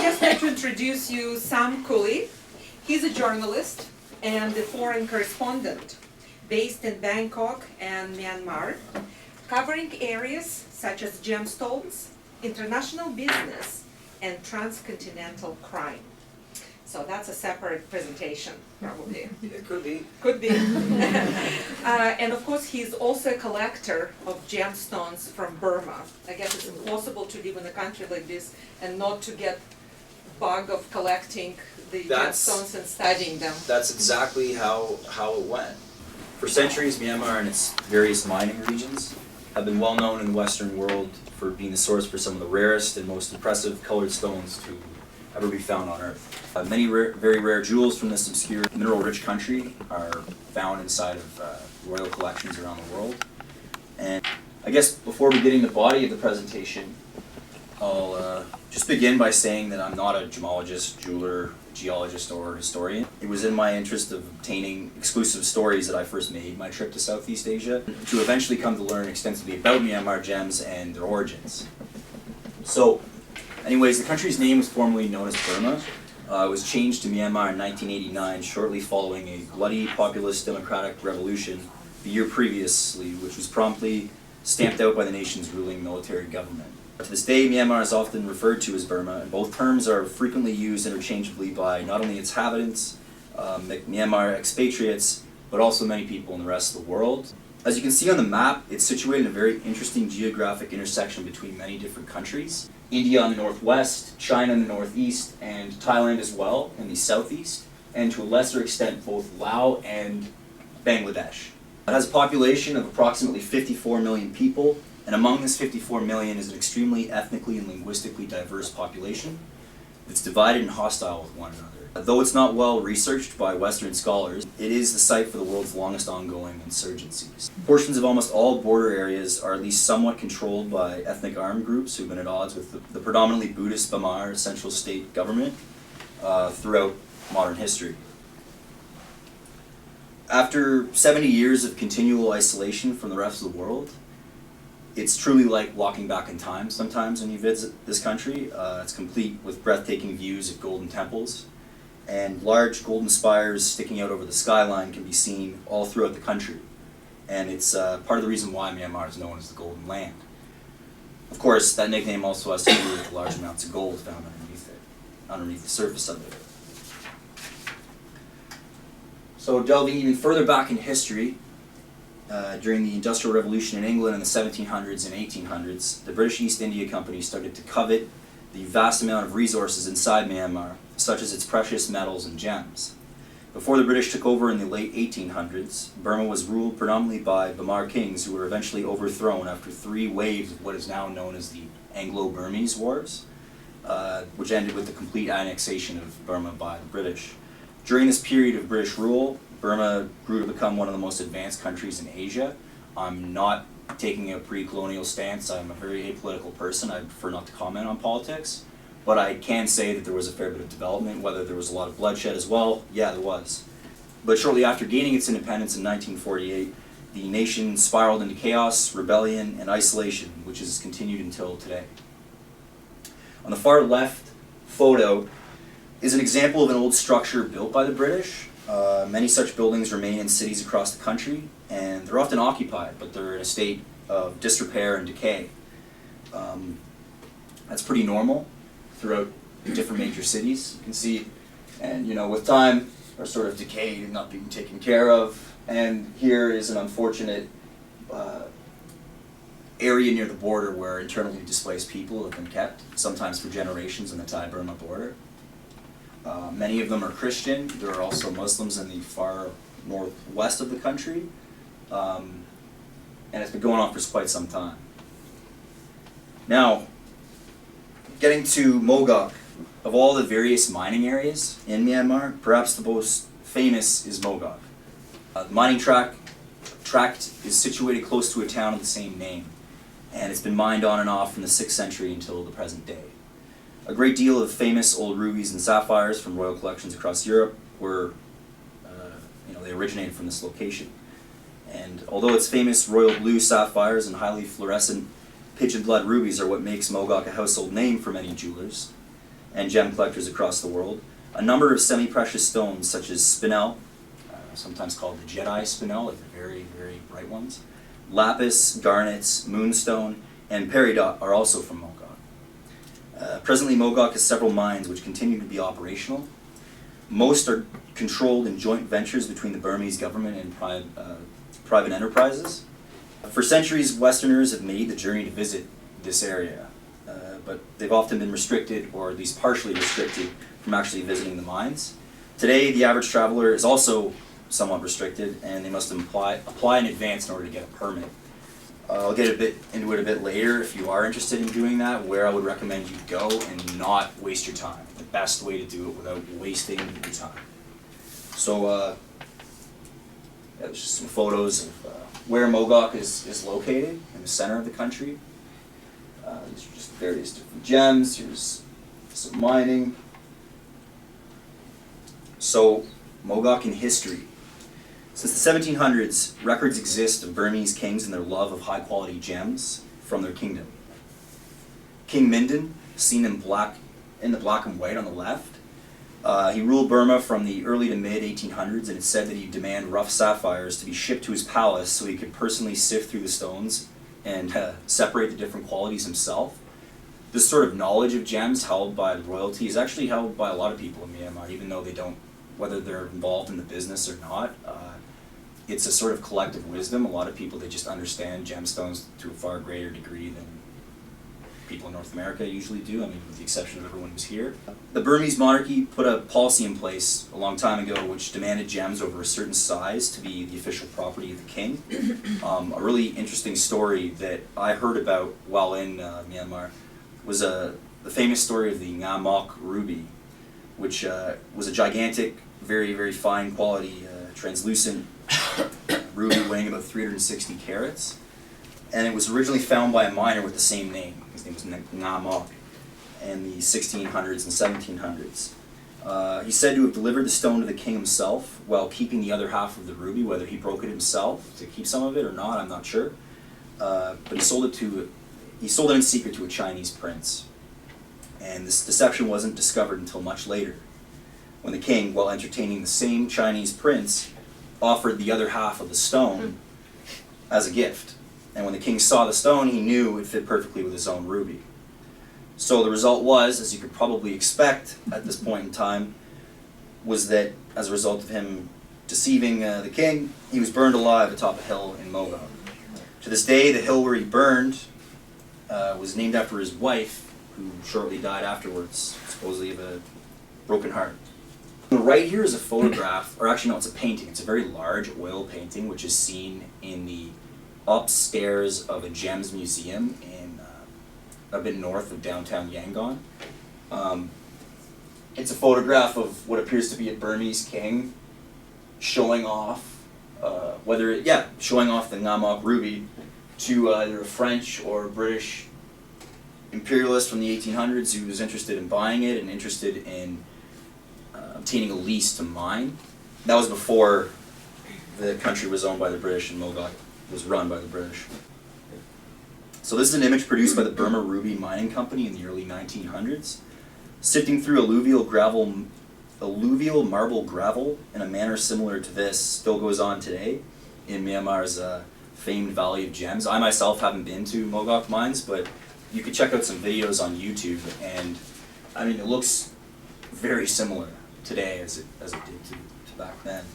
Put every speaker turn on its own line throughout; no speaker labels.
just like to introduce you Sam Cooley. He's a journalist and a foreign correspondent based in Bangkok and Myanmar, covering areas such as gemstones, international business, and transcontinental crime. So that's a separate presentation, probably.
It could be.
Could be. And of course, he's also a collector of gemstones from Burma. I guess it's impossible to live in a country like this and not to get bug of collecting the gemstones and studying them.
That's exactly how it went. For centuries, Myanmar and its various mining regions have been well known in the Western world for being the source for some of the rarest and most impressive colored stones to ever be found on Earth. Many very rare jewels from this obscure mineral-rich country are found inside of royal collections around the world. And I guess before we get into the body of the presentation, I'll just begin by saying that I'm not a gemologist, jeweler, geologist, or historian. It was in my interest of obtaining exclusive stories that I first made my trip to Southeast Asia, to eventually come to learn extensively about Myanmar gems and their origins. So, anyways, the country's name was formerly known as Burma. It was changed to Myanmar in 1989, shortly following a bloody populist democratic revolution the year previously, which was promptly stamped out by the nation's ruling military government. To this day, Myanmar is often referred to as Burma, and both terms are frequently used interchangeably by not only its inhabitants, Myanmar expatriates, but also many people in the rest of the world. As you can see on the map, it's situated in a very interesting geographic intersection between many different countries. India on the northwest, China in the northeast, and Thailand as well in the southeast, and to a lesser extent both Laos and Bangladesh. It has a population of approximately 54 million people, and among this 54 million is an extremely ethnically and linguistically diverse population that's divided and hostile with one another. Though it's not well researched by Western scholars, it is the site for the world's longest ongoing insurgencies. Portions of almost all border areas are at least somewhat controlled by ethnic armed groups who've been at odds with the predominantly Buddhist Myanmar central state government throughout modern history. After 70 years of continual isolation from the rest of the world, it's truly like walking back in time sometimes when you visit this country. It's complete with breathtaking views of golden temples, and large golden spires sticking out over the skyline can be seen all throughout the country. And it's part of the reason why Myanmar is known as the Golden Land. Of course, that nickname also has to do with the large amounts of gold found underneath the surface of it. So delving even further back in history, during the Industrial Revolution in England in the 1700s and 1800s, the British East India Company started to covet the vast amount of resources inside Myanmar, such as its precious metals and gems. Before the British took over in the late 1800s, Burma was ruled predominantly by Burmese kings who were eventually overthrown after 3 waves of what is now known as the Anglo-Burmese Wars, which ended with the complete annexation of Burma by the British. During this period of British rule, Burma grew to become one of the most advanced countries in Asia. I'm not taking a pre-colonial stance. I'm a very apolitical person. I prefer not to comment on politics. But I can say that there was a fair bit of development. Whether there was a lot of bloodshed as well, yeah, there was. But shortly after gaining its independence in 1948, the nation spiraled into chaos, rebellion, and isolation, which has continued until today. On the far left photo is an example of an old structure built by the British. Many such buildings remain in cities across the country, and they're often occupied, but they're in a state of disrepair and decay. That's pretty normal throughout different major cities, you can see. And with time, are sort of decayed and not being taken care of. And here is an unfortunate area near the border where internally displaced people have been kept, sometimes for generations in the Thai-Burma border. Many of them are Christian. There are also Muslims in the far northwest of the country. And it's been going on for quite some time. Now, getting to Mogok, of all the various mining areas in Myanmar, perhaps the most famous is Mogok. The mining tract is situated close to a town of the same name, and it's been mined on and off from the 6th century until the present day. A great deal of famous old rubies and sapphires from royal collections across Europe were, they originated from this location. And although its famous royal blue sapphires and highly fluorescent pigeon blood rubies are what makes Mogok a household name for many jewelers, and gem collectors across the world. A number of semi-precious stones such as spinel, sometimes called the Jedi spinel, like the very, very bright ones, lapis, garnets, moonstone, and peridot are also from Mogok. Presently, Mogok has several mines which continue to be operational. Most are controlled in joint ventures between the Burmese government and private enterprises. For centuries, Westerners have made the journey to visit this area, but they've often been restricted, or at least partially restricted, from actually visiting the mines. Today, the average traveler is also somewhat restricted, and they must apply in advance in order to get a permit. I'll get into it a bit later if you are interested in doing that, where I would recommend you go and not waste your time. The best way to do it without wasting your time. So, there's just some photos of where Mogok is located in the center of the country. These are just various different gems. Here's some mining. So, Mogok in history. Since the 1700s, records exist of Burmese kings and their love of high-quality gems from their kingdom. King Mindon, seen in the black and white on the left, he ruled Burma from the early to mid-1800s, and it's said that he'd demand rough sapphires to be shipped to his palace so he could personally sift through the stones and separate the different qualities himself. This sort of knowledge of gems held by the royalty is actually held by a lot of people in Myanmar, even though they don't, whether they're involved in the business or not. It's a sort of collective wisdom. A lot of people, they just understand gemstones to a far greater degree than people in North America usually do, I mean, with the exception of everyone who's here. The Burmese monarchy put a policy in place a long time ago which demanded gems over a certain size to be the official property of the king. A really interesting story that I heard about while in Myanmar was the famous story of the Mogok ruby, which was a gigantic, very, very fine quality, translucent ruby weighing about 360 carats. And it was originally found by a miner with the same name. His name was Mogok, in the 1600s and 1700s. He's said to have delivered the stone to the king himself while keeping the other half of the ruby, whether he broke it himself to keep some of it or not, I'm not sure. But he sold it in secret to a Chinese prince. And this deception wasn't discovered until much later, when the king, while entertaining the same Chinese prince, offered the other half of the stone as a gift. And when the king saw the stone, he knew it fit perfectly with his own ruby. So the result was, as you could probably expect at this point in time, was that as a result of him deceiving the king, he was burned alive atop a hill in Mogok. To this day, the hill where he burned was named after his wife, who shortly died afterwards, supposedly of a broken heart. On the right here is a photograph, or actually no, it's a painting. It's a very large oil painting, which is seen in the upstairs of a gems museum in a bit north of downtown Yangon. It's a photograph of what appears to be a Burmese king showing off, showing off the Mogok ruby to either a French or British imperialist from the 1800s who was interested in buying it and interested in obtaining a lease to mine. That was before the country was owned by the British and Mogok was run by the British. So this is an image produced by the Burma Ruby Mining Company in the early 1900s. Sifting through alluvial marble gravel in a manner similar to this still goes on today in Myanmar's famed Valley of Gems. I myself haven't been to Mogok mines, but you could check out some videos on YouTube, and I mean, it looks very similar today as it did to back then.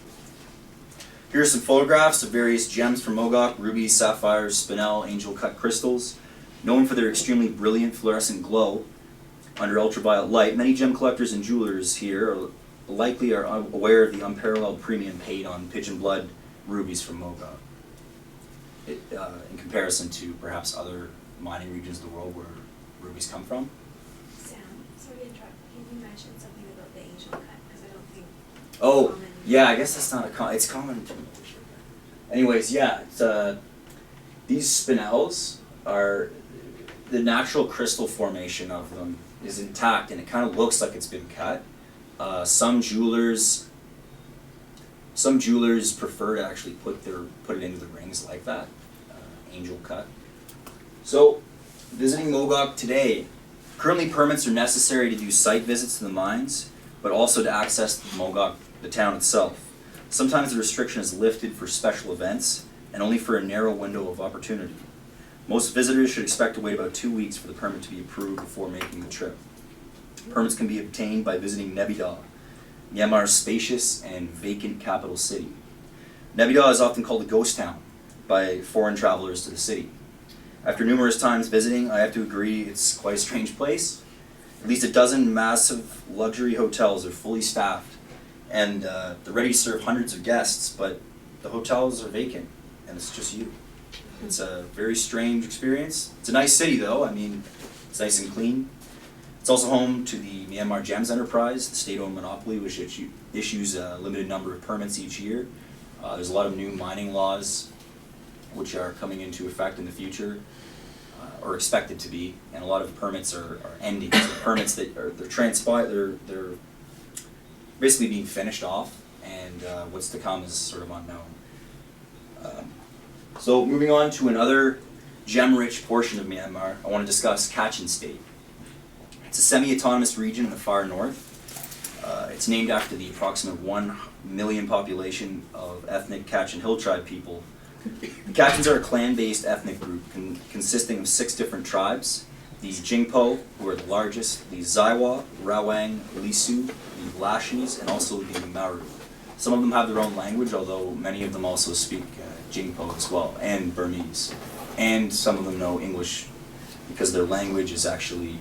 Here are some photographs of various gems from Mogok: rubies, sapphires, spinel, angel-cut crystals. Known for their extremely brilliant fluorescent glow under ultraviolet light, many gem collectors and jewelers here are aware of the unparalleled premium paid on pigeon blood rubies from Mogok, in comparison to perhaps other mining regions of the world where rubies come from.
Sam, sorry to interrupt. Can you mention something about the angel cut? Because I don't think.
Oh, yeah, I guess that's not it's common to. Anyways, yeah, these spinels are, the natural crystal formation of them is intact, and it kind of looks like it's been cut. Some jewelers prefer to actually put it into the rings like that, angel cut. So, visiting Mogok today, Currently, permits are necessary to do site visits to the mines, but also to access the Mogok, the town itself. Sometimes the restriction is lifted for special events and only for a narrow window of opportunity. Most visitors should expect to wait about 2 weeks for the permit to be approved before making the trip. Permits can be obtained by visiting Naypyidaw, Myanmar's spacious and vacant capital city. Naypyidaw is often called a ghost town by foreign travelers to the city. After numerous times visiting, I have to agree it's quite a strange place. At least a dozen massive luxury hotels are fully staffed, and they're ready to serve hundreds of guests, but the hotels are vacant, and it's just you. It's a very strange experience. It's a nice city though, I mean, it's nice and clean. It's also home to the Myanmar Gems Enterprise, the state-owned monopoly which issues a limited number of permits each year. There's a lot of new mining laws which are coming into effect in the future, or expected to be, and a lot of permits are ending. So permits that are they're basically being finished off, and what's to come is sort of unknown. So moving on to another gem-rich portion of Myanmar, I want to discuss Kachin State. It's a semi-autonomous region in the far north. It's named after the approximate 1 million population of ethnic Kachin Hill tribe people. The Kachins are a clan-based ethnic group consisting of 6 different tribes: the Jingpo, who are the largest, the Zaiwa, Rawang, Lisu, the Lashis, and also the Maru. Some of them have their own language, although many of them also speak Jingpo as well, and Burmese. And some of them know English because their language is actually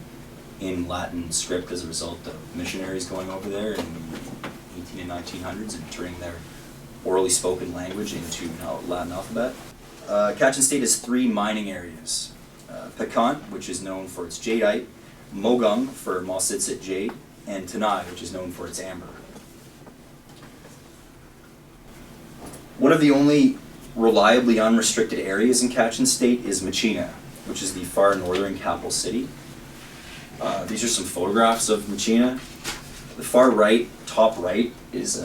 in Latin script as a result of missionaries going over there in the 18 and 1900s and turning their orally spoken language into Latin alphabet. Kachin State has 3 mining areas. Hpakant, which is known for its jadeite, Mogok for Maw Sit Sit jade, and Tanai, which is known for its amber. One of the only reliably unrestricted areas in Kachin State is Machina, which is the far northern capital city. These are some photographs of Machina. The far right, top right, is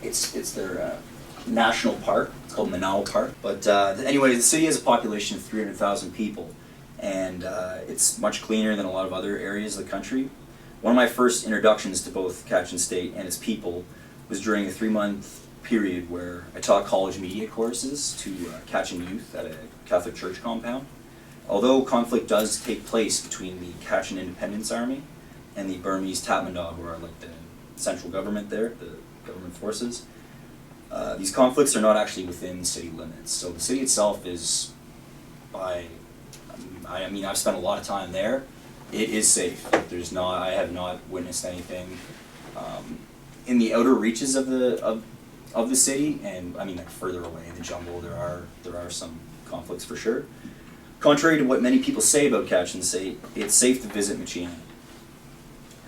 it's their national park. It's called Manao Park. But anyway, the city has a population of 300,000 people, and it's much cleaner than a lot of other areas of the country. One of my first introductions to both Kachin State and its people was during a 3-month period where I taught college media courses to Kachin youth at a Catholic church compound. Although conflict does take place between the Kachin Independence Army and the Burmese Tatmadaw, who are like the central government there, the government forces, these conflicts are not actually within city limits. So the city itself is, I mean, I've spent a lot of time there. It is safe. I have not witnessed anything in the outer reaches of the city, and I mean, like further away in the jungle, there are some conflicts for sure. Contrary to what many people say about Kachin State, it's safe to visit Machina.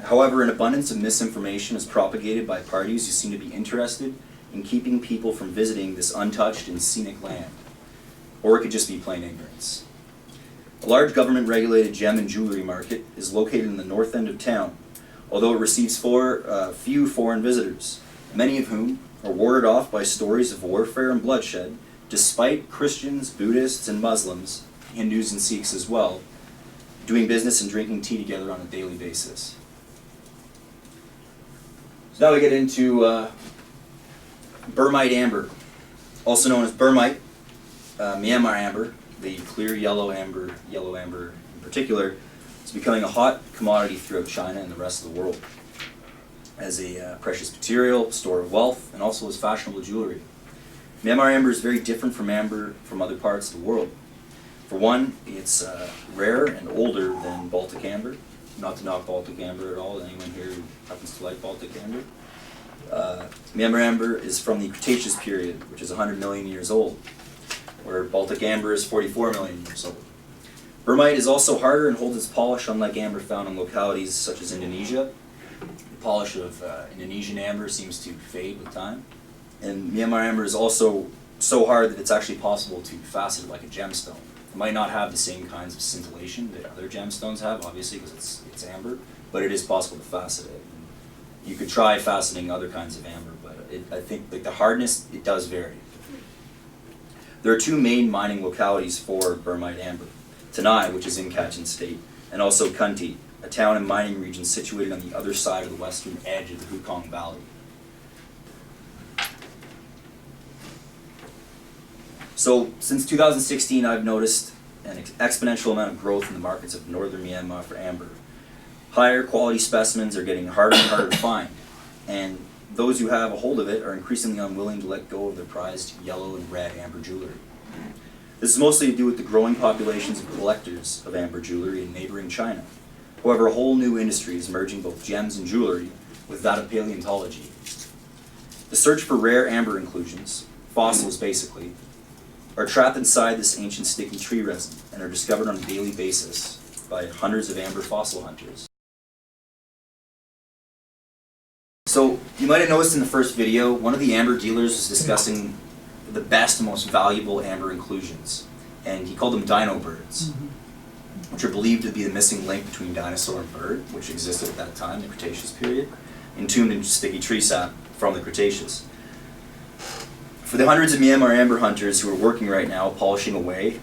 However, an abundance of misinformation is propagated by parties who seem to be interested in keeping people from visiting this untouched and scenic land. Or it could just be plain ignorance. A large government-regulated gem and jewelry market is located in the north end of town, although it receives few foreign visitors, many of whom are warded off by stories of warfare and bloodshed, despite Christians, Buddhists, and Muslims, Hindus and Sikhs as well, doing business and drinking tea together on a daily basis. So now we get into Burmite amber, also known as Burmite, Myanmar amber, the clear yellow amber in particular, is becoming a hot commodity throughout China and the rest of the world as a precious material, store of wealth, and also as fashionable jewelry. Myanmar amber is very different from amber from other parts of the world. For one, it's rarer and older than Baltic amber. Not to knock Baltic amber at all, anyone here who happens to like Baltic amber. Myanmar amber is from the Cretaceous period, which is 100 million years old, where Baltic amber is 44 million years old. Burmite is also harder and holds its polish, unlike amber found in localities such as Indonesia. The polish of Indonesian amber seems to fade with time. And Myanmar amber is also so hard that it's actually possible to facet it like a gemstone. It might not have the same kinds of scintillation that other gemstones have, obviously, because it's amber, but it is possible to facet it. You could try faceting other kinds of amber, but I think like the hardness, it does vary. There are 2 main mining localities for Burmite amber. Tanai, which is in Kachin State, and also Kunti, a town and mining region situated on the other side of the western edge of the Hpakant Valley. So since 2016, I've noticed an exponential amount of growth in the markets of northern Myanmar for amber. Higher quality specimens are getting harder and harder to find, and those who have a hold of it are increasingly unwilling to let go of their prized yellow and red amber jewelry. This is mostly to do with the growing populations of collectors of amber jewelry in neighboring China. However, a whole new industry is merging both gems and jewelry with that of paleontology. The search for rare amber inclusions, fossils basically, are trapped inside this ancient sticky tree resin and are discovered on a daily basis by hundreds of amber fossil hunters. So, you might have noticed in the first video, one of the amber dealers was discussing the best and most valuable amber inclusions, and he called them dino birds, which are believed to be the missing link between dinosaur and bird, which existed at that time, the Cretaceous period, entombed in sticky tree sap from the Cretaceous. For the hundreds of Myanmar amber hunters who are working right now, polishing away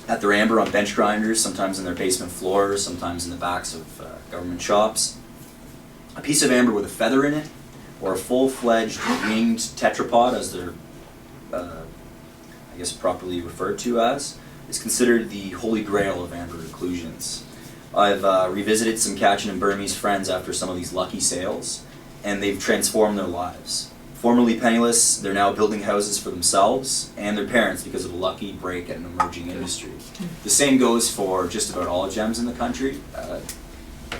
at their amber on bench grinders, sometimes in their basement floors, sometimes in the backs of government shops, a piece of amber with a feather in it, or a full-fledged winged tetrapod, as they're, I guess, properly referred to as, is considered the holy grail of amber inclusions. I've revisited some Kachin and Burmese friends after some of these lucky sales, and they've transformed their lives. Formerly penniless, they're now building houses for themselves and their parents because of a lucky break at an emerging industry. The same goes for just about all gems in the country.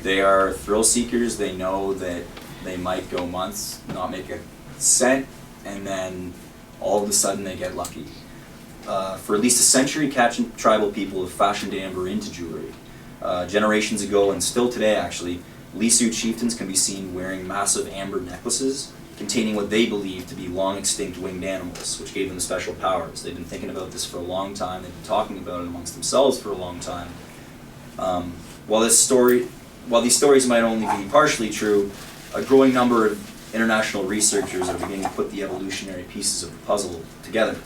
They are thrill seekers. They know that they might go months, not make a cent, and then all of a sudden they get lucky. For at least a century, Kachin tribal people have fashioned amber into jewelry. Generations ago, and still today actually, Lisu chieftains can be seen wearing massive amber necklaces containing what they believe to be long extinct winged animals, which gave them special powers. They've been thinking about this for a long time. They've been talking about it amongst themselves for a long time. While these stories might only be partially true, a growing number of international researchers are beginning to put the evolutionary pieces of the puzzle together.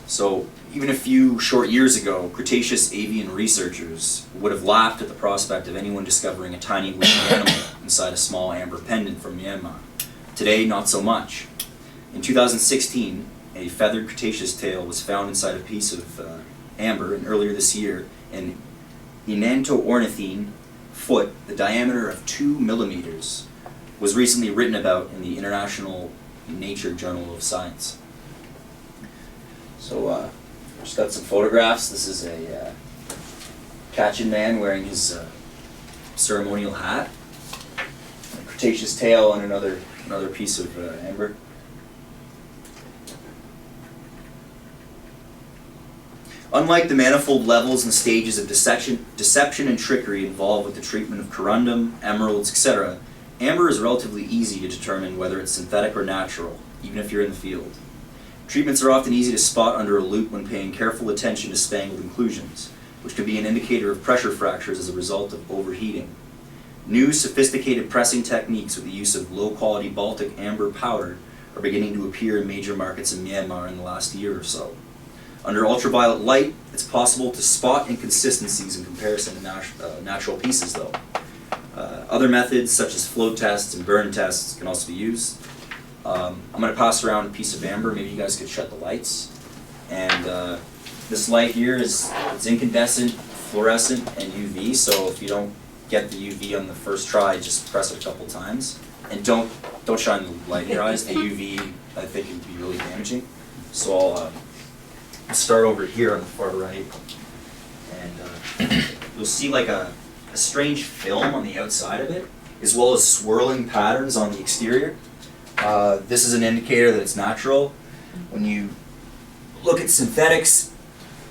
So, even a few short years ago, Cretaceous avian researchers would have laughed at the prospect of anyone discovering a tiny winged animal inside a small amber pendant from Myanmar. Today, not so much. In 2016, a feathered Cretaceous tail was found inside a piece of amber, and earlier this year, an enantoornithine foot, the diameter of 2 millimeters, was recently written about in the International Nature Journal of Science. So, just got some photographs. This is a Kachin man wearing his ceremonial hat, a Cretaceous tail, and another piece of amber. Unlike the manifold levels and stages of deception and trickery involved with the treatment of corundum, emeralds, etc., amber is relatively easy to determine whether it's synthetic or natural, even if you're in the field. Treatments are often easy to spot under a loupe when paying careful attention to spangled inclusions, which can be an indicator of pressure fractures as a result of overheating. New sophisticated pressing techniques with the use of low-quality Baltic amber powder are beginning to appear in major markets in Myanmar in the last year or so. Under ultraviolet light, it's possible to spot inconsistencies in comparison to natural pieces, though. Other methods, such as flow tests and burn tests, can also be used. I'm going to pass around a piece of amber. Maybe you guys could shut the lights. And this light here it's incandescent, fluorescent, and UV. So if you don't get the UV on the first try, just press it a couple times. And don't shine the light in your eyes. The UV, I think, would be really damaging. So I'll start over here on the far right. And you'll see like a strange film on the outside of it, as well as swirling patterns on the exterior. This is an indicator that it's natural. When you look at synthetics,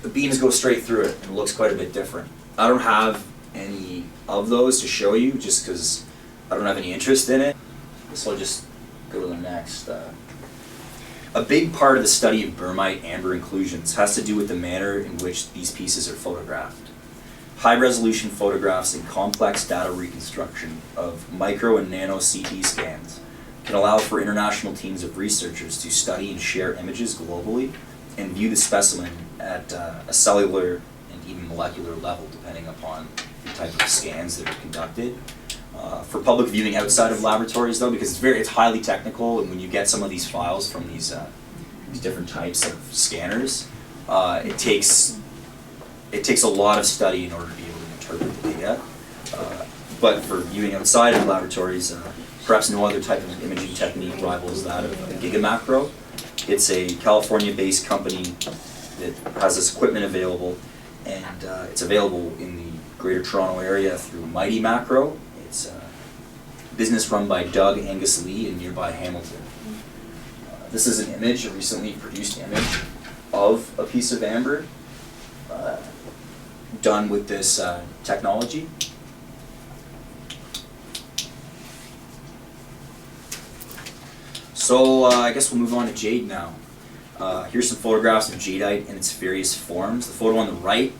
the beams go straight through it and it looks quite a bit different. I don't have any of those to show you just because I don't have any interest in it. So I'll just go to the next. A big part of the study of Burmite amber inclusions has to do with the manner in which these pieces are photographed. High-resolution photographs and complex data reconstruction of micro and nano CT scans can allow for international teams of researchers to study and share images globally and view the specimen at a cellular and even molecular level, depending upon the type of scans that are conducted. For public viewing outside of laboratories, though, because it's highly technical, and when you get some of these files from these different types of scanners, it takes a lot of study in order to be able to interpret the data. But for viewing outside of laboratories, perhaps no other type of imaging technique rivals that of a gigamacro. It's a California-based company that has this equipment available, and it's available in the Greater Toronto area through Mighty Macro. It's a business run by Doug Angus Lee in nearby Hamilton. This is an image, a recently produced image of a piece of amber done with this technology. So I guess we'll move on to jade now. Here's some photographs of jadeite in its various forms. The photo on the right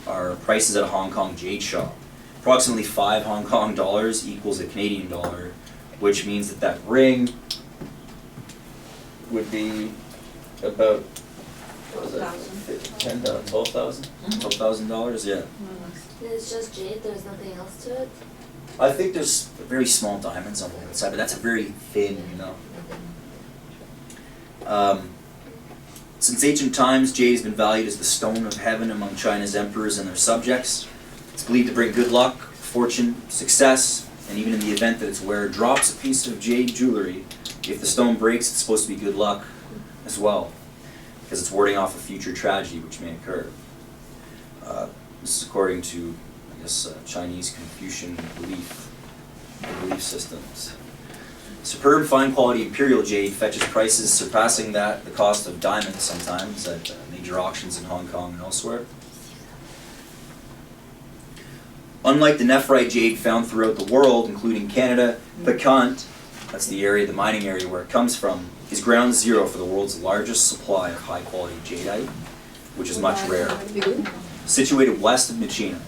are prices at a Hong Kong jade shop. Approximately 5 Hong Kong dollars equals a Canadian dollar, which means that that ring would be about, what was it, $12,000? $12,000, yeah.
It's just jade, there's nothing else to it?
I think there's very small diamonds on the outside, but that's a very thin, you know. Since ancient times, jade has been valued as the stone of heaven among China's emperors and their subjects. It's believed to bring good luck, fortune, success, and even in the event that its wearer drops a piece of jade jewelry, if the stone breaks, it's supposed to be good luck as well, because it's warding off a future tragedy which may occur. This is according to, I guess, Chinese Confucian belief systems. Superb, fine-quality imperial jade fetches prices surpassing the cost of diamonds sometimes at major auctions in Hong Kong and elsewhere. Unlike the nephrite jade found throughout the world, including Canada, Hpakant, that's the area, the mining area where it comes from, is ground zero for the world's largest supply of high-quality jadeite, which is much rarer. Situated west of China,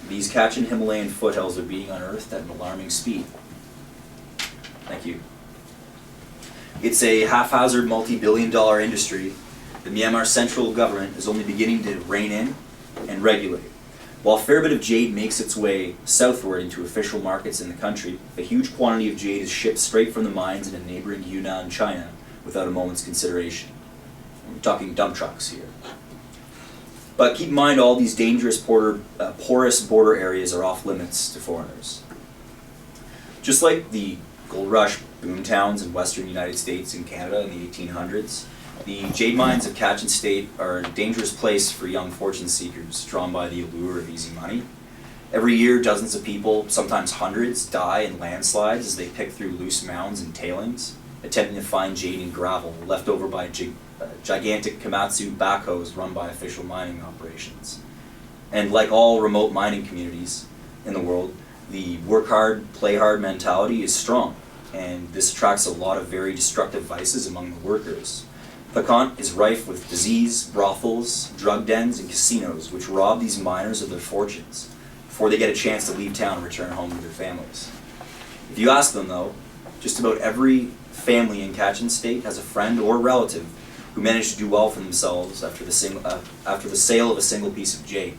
these Kachin Himalayan foothills are being unearthed at an alarming speed. Thank you. It's a haphazard multi-billion-dollar industry. The Myanmar central government is only beginning to rein in and regulate. While a fair bit of jade makes its way southward into official markets in the country, a huge quantity of jade is shipped straight from the mines in neighboring Yunnan, China, without a moment's consideration. We're talking dump trucks here. But keep in mind, all these dangerous porous border areas are off limits to foreigners. Just like the gold rush boom towns in western United States and Canada in the 1800s, the jade mines of Kachin State are a dangerous place for young fortune seekers drawn by the allure of easy money. Every year, dozens of people, sometimes hundreds, die in landslides as they pick through loose mounds and tailings, attempting to find jade and gravel left over by gigantic Komatsu backhoes run by official mining operations. And like all remote mining communities in the world, the work hard, play hard mentality is strong, and this attracts a lot of very destructive vices among the workers. Hpakant is rife with disease, brothels, drug dens, and casinos, which rob these miners of their fortunes before they get a chance to leave town and return home to their families. If you ask them, though, just about every family in Kachin State has a friend or relative who managed to do well for themselves after the sale of a single piece of jade.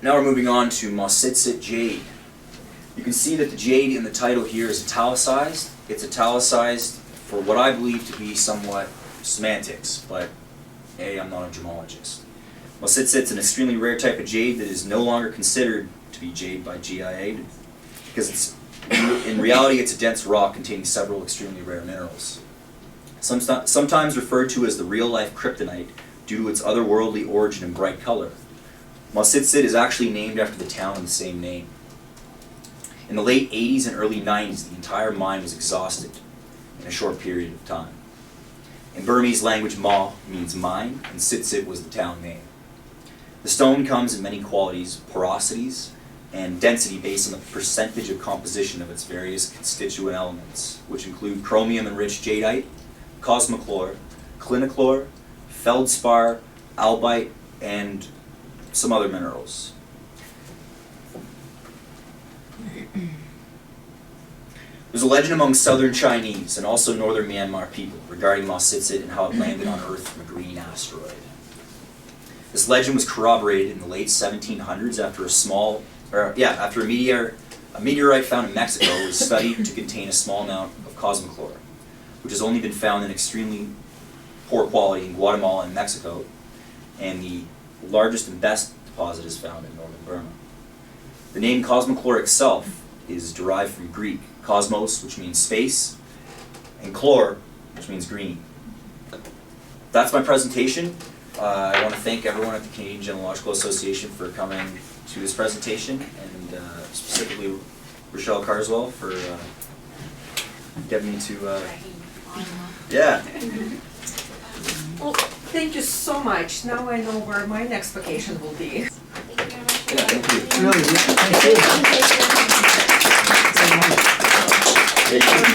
Now we're moving on to Maw Sit Sit jade. You can see that the jade in the title here is italicized. It's italicized for what I believe to be somewhat semantics, but I'm not a gemologist. Maw Sit Sit's an extremely rare type of jade that is no longer considered to be jade by GIA because in reality it's a dense rock containing several extremely rare minerals. Sometimes referred to as the real-life kryptonite due to its otherworldly origin and bright color. Maw Sit Sit is actually named after the town of the same name. In the late 80s and early 90s, the entire mine was exhausted in a short period of time. In Burmese language, Ma means mine, and Sit Sit was the town name. The stone comes in many qualities, porosities, and density based on the percentage of composition of its various constituent elements, which include chromium-enriched jadeite, cosmochlore, clinochlore, feldspar, albite, and some other minerals. There's a legend among southern Chinese and also northern Myanmar people regarding Maw Sit Sit and how it landed on Earth from a green asteroid. This legend was corroborated in the late 1700s after after a meteorite found in Mexico was studied to contain a small amount of cosmochlore, which has only been found in extremely poor quality in Guatemala and Mexico, and the largest and best deposit is found in northern Burma. The name cosmochlore itself is derived from Greek, cosmos, which means space, and chlor, which means green. That's my presentation. I want to thank everyone at the Canadian Gemmological Association for coming to this presentation, and specifically Rochelle Carswell for getting me to, yeah.
Well, thank you so much. Now I know where my next vacation will be.
Thank you very much for
Yeah,
that.
thank you.
Really, yeah, thank you.
Thank you.